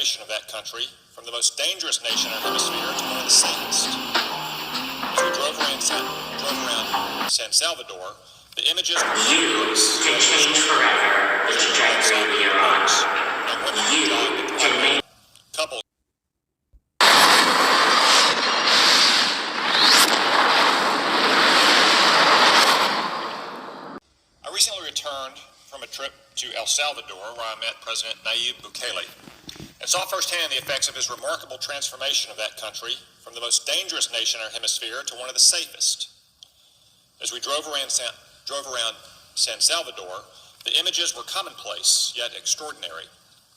transformation of that country from the most dangerous nation in our hemisphere to one of the safest. As we drove around San Salvador, the images were You can change forever the trajectory we are on. You can make couples. I recently returned from a trip to El Salvador where I met President Bukele and saw firsthand the effects of his remarkable transformation of that country from the most dangerous nation in our hemisphere to one of the safest. As we drove around San Salvador, the images were commonplace yet extraordinary.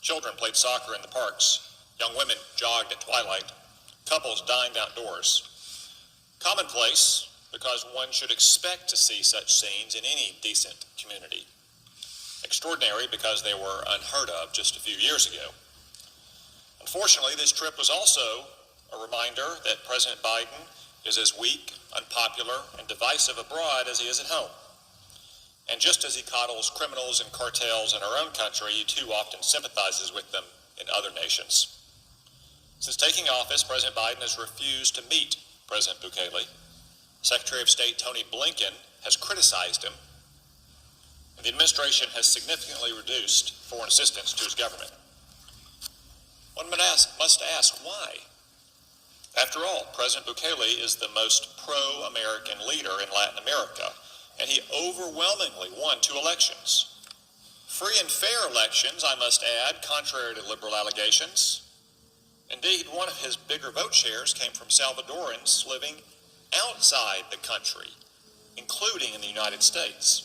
Children played soccer in the parks. Young women jogged at twilight. Couples dined outdoors. Commonplace because one should expect to see such scenes in any decent community. Extraordinary because they were unheard of just a few years ago. Unfortunately, this trip was also a reminder that President Biden is as weak, unpopular, and divisive abroad as he is at home. And just as he coddles criminals and cartels in our own country, he too often sympathizes with them in other nations. Since taking office, President Biden has refused to meet President Bukele. Secretary of State Tony Blinken has criticized him, and the administration has significantly reduced foreign assistance to his government. One must ask why. After all, President Bukele is the most pro-American leader in Latin America, and he overwhelmingly won 2 elections. Free and fair elections, I must add, contrary to liberal allegations. Indeed, one of his bigger vote shares came from Salvadorans living outside the country, including in the United States,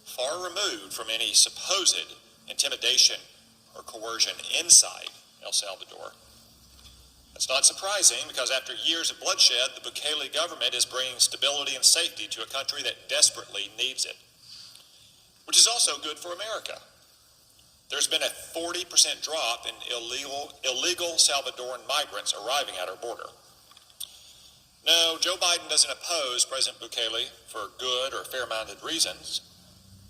far removed from any supposed intimidation or coercion inside El Salvador. That's not surprising because after years of bloodshed, the Bukele government is bringing stability and safety to a country that desperately needs it, which is also good for America. There's been a 40% drop in illegal Salvadoran migrants arriving at our border. No, Joe Biden doesn't oppose President Bukele for good or fair-minded reasons.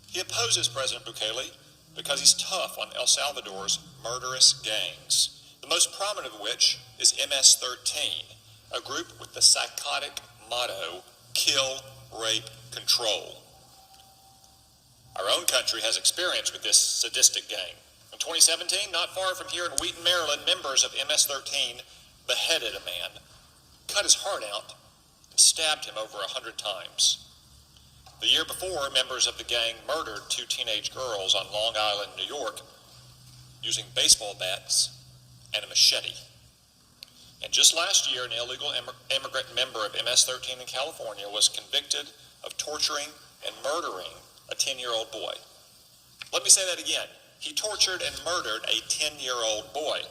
He opposes President Bukele because he's tough on El Salvador's murderous gangs, the most prominent of which is MS-13, a group with the psychotic motto, kill, rape, control. Our own country has experience with this sadistic gang. In 2017, not far from here in Wheaton, Maryland, members of MS-13 beheaded a man, cut his heart out, and stabbed him over 100 times. The year before, members of the gang murdered 2 teenage girls on Long Island, New York, using baseball bats and a machete. And just last year, an illegal immigrant member of MS-13 in California was convicted of torturing and murdering a 10-year-old boy. Let me say that again. He tortured and murdered a 10-year-old boy.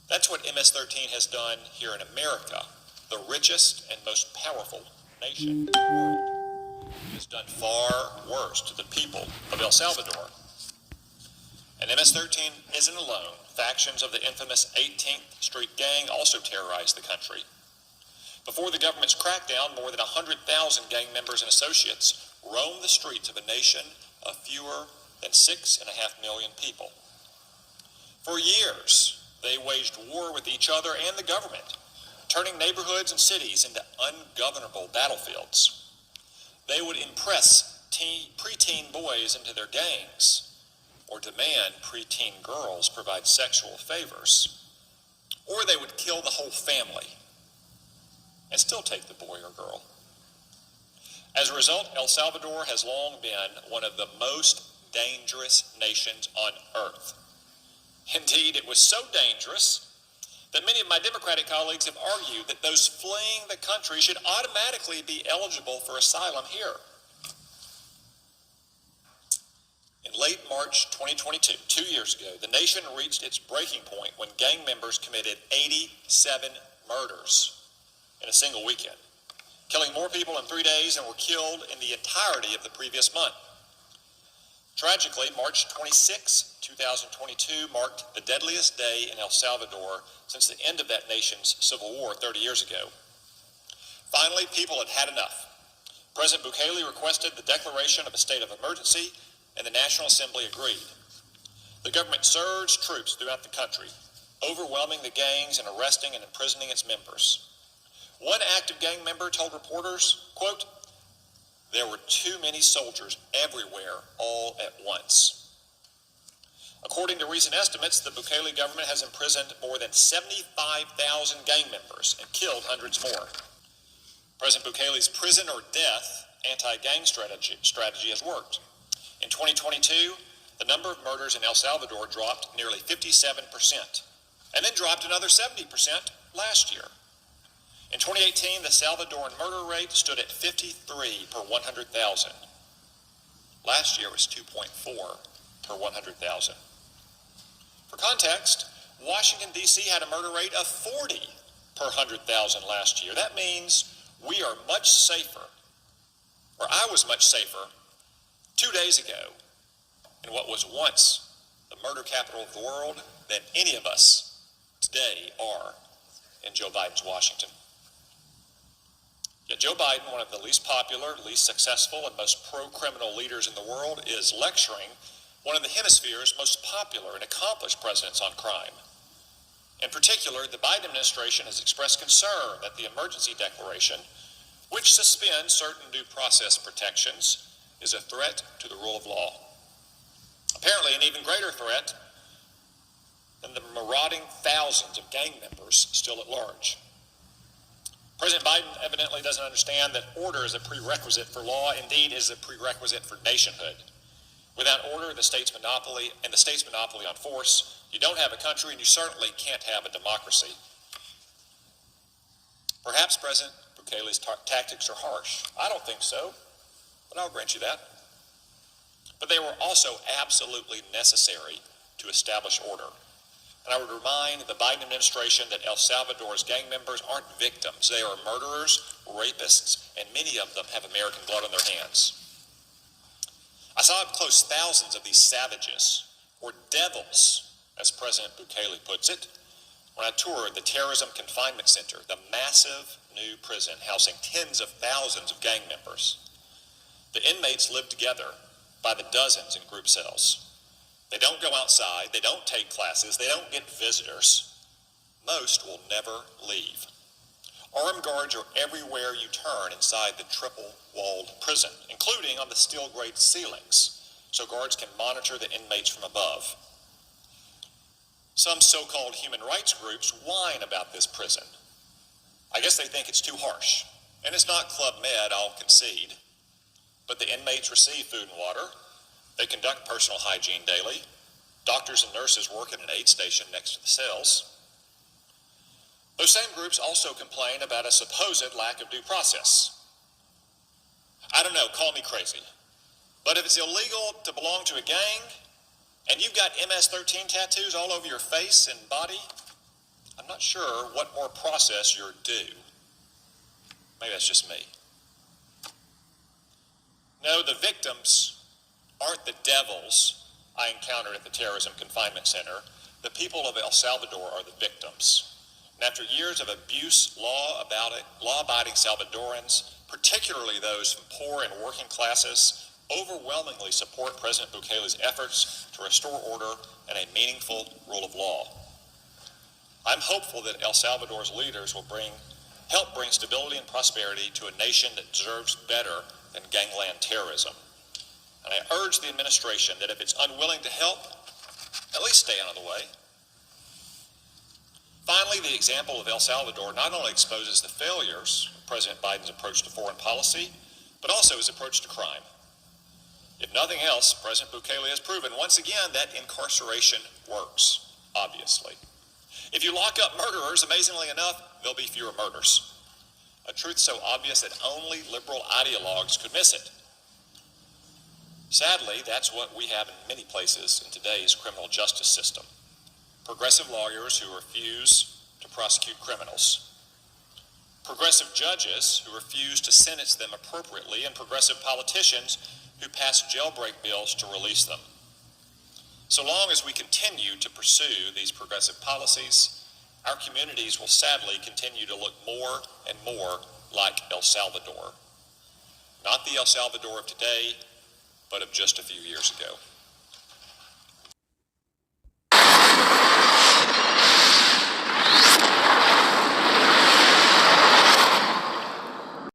That's what MS-13 has done here in America, the richest and most powerful nation in the world. It has done far worse to the people of El Salvador. And MS-13 isn't alone. Factions of the infamous 18th Street Gang also terrorized the country. Before the government's crackdown, more than 100,000 gang members and associates roamed the streets of a nation of fewer than 6.5 million people. For years, they waged war with each other and the government, turning neighborhoods and cities into ungovernable battlefields. They would impress preteen boys into their gangs, or demand preteen girls provide sexual favors, or they would kill the whole family and still take the boy or girl. As a result, El Salvador has long been one of the most dangerous nations on earth. Indeed, it was so dangerous that many of my Democratic colleagues have argued that those fleeing the country should automatically be eligible for asylum here. In late March 2022, 2 years ago, the nation reached its breaking point when gang members committed 87 murders in a single weekend, killing more people in 3 days than were killed in the entirety of the previous month. Tragically, March 26, 2022 marked the deadliest day in El Salvador since the end of that nation's civil war 30 years ago. Finally, people had had enough. President Bukele requested the declaration of a state of emergency, and the National Assembly agreed. The government surged troops throughout the country, overwhelming the gangs and arresting and imprisoning its members. One active gang member told reporters, quote, "There were too many soldiers everywhere all at once." According to recent estimates, the Bukele government has imprisoned more than 75,000 gang members and killed hundreds more. President Bukele's prison or death anti-gang strategy has worked. In 2022, the number of murders in El Salvador dropped nearly 57%, and then dropped another 70% last year. In 2018, the Salvadoran murder rate stood at 53 per 100,000. Last year was 2.4 per 100,000. For context, Washington, D.C. had a murder rate of 40 per 100,000 last year. That means we are much safer, or I was much safer 2 days ago in what was once the murder capital of the world than any of us today are in Joe Biden's Washington. Yet Joe Biden, one of the least popular, least successful, and most pro-criminal leaders in the world, is lecturing one of the hemisphere's most popular and accomplished presidents on crime. In particular, the Biden administration has expressed concern that the emergency declaration, which suspends certain due process protections, is a threat to the rule of law. Apparently, an even greater threat than the marauding thousands of gang members still at large. President Biden evidently doesn't understand that order is a prerequisite for law, indeed is a prerequisite for nationhood. Without order, the state's monopoly on force, you don't have a country, and you certainly can't have a democracy. Perhaps President Bukele's tactics are harsh. I don't think so, but I'll grant you that. But they were also absolutely necessary to establish order. And I would remind the Biden administration that El Salvador's gang members aren't victims. They are murderers, rapists, and many of them have American blood on their hands. I saw up close thousands of these savages, or devils, as President Bukele puts it, when I toured the Terrorism Confinement Center, the massive new prison housing tens of thousands of gang members. The inmates live together by the dozens in group cells. They don't go outside, they don't take classes, they don't get visitors. Most will never leave. Armed guards are everywhere you turn inside the triple-walled prison, including on the steel grate ceilings, so guards can monitor the inmates from above. Some so-called human rights groups whine about this prison. I guess they think it's too harsh. And it's not Club Med, I'll concede. But the inmates receive food and water. They conduct personal hygiene daily. Doctors and nurses work at an aid station next to the cells. Those same groups also complain about a supposed lack of due process. I don't know, call me crazy. But if it's illegal to belong to a gang, and you've got MS-13 tattoos all over your face and body, I'm not sure what more process you're due. Maybe that's just me. No, the victims aren't the devils I encountered at the Terrorism Confinement Center. The people of El Salvador are the victims. And after years of abuse, law-abiding Salvadorans, particularly those from poor and working classes, overwhelmingly support President Bukele's efforts to restore order and a meaningful rule of law. I'm hopeful that El Salvador's leaders will help bring stability and prosperity to a nation that deserves better than gangland terrorism. And I urge the administration that if it's unwilling to help, at least stay out of the way. Finally, the example of El Salvador not only exposes the failures of President Biden's approach to foreign policy, but also his approach to crime. If nothing else, President Bukele has proven once again that incarceration works, obviously. If you lock up murderers, amazingly enough, there'll be fewer murders. A truth so obvious that only liberal ideologues could miss it. Sadly, that's what we have in many places in today's criminal justice system. Progressive lawyers who refuse to prosecute criminals. Progressive judges who refuse to sentence them appropriately, and progressive politicians who pass jailbreak bills to release them. So long as we continue to pursue these progressive policies, our communities will sadly continue to look more and more like El Salvador. Not the El Salvador of today, but of just a few years ago.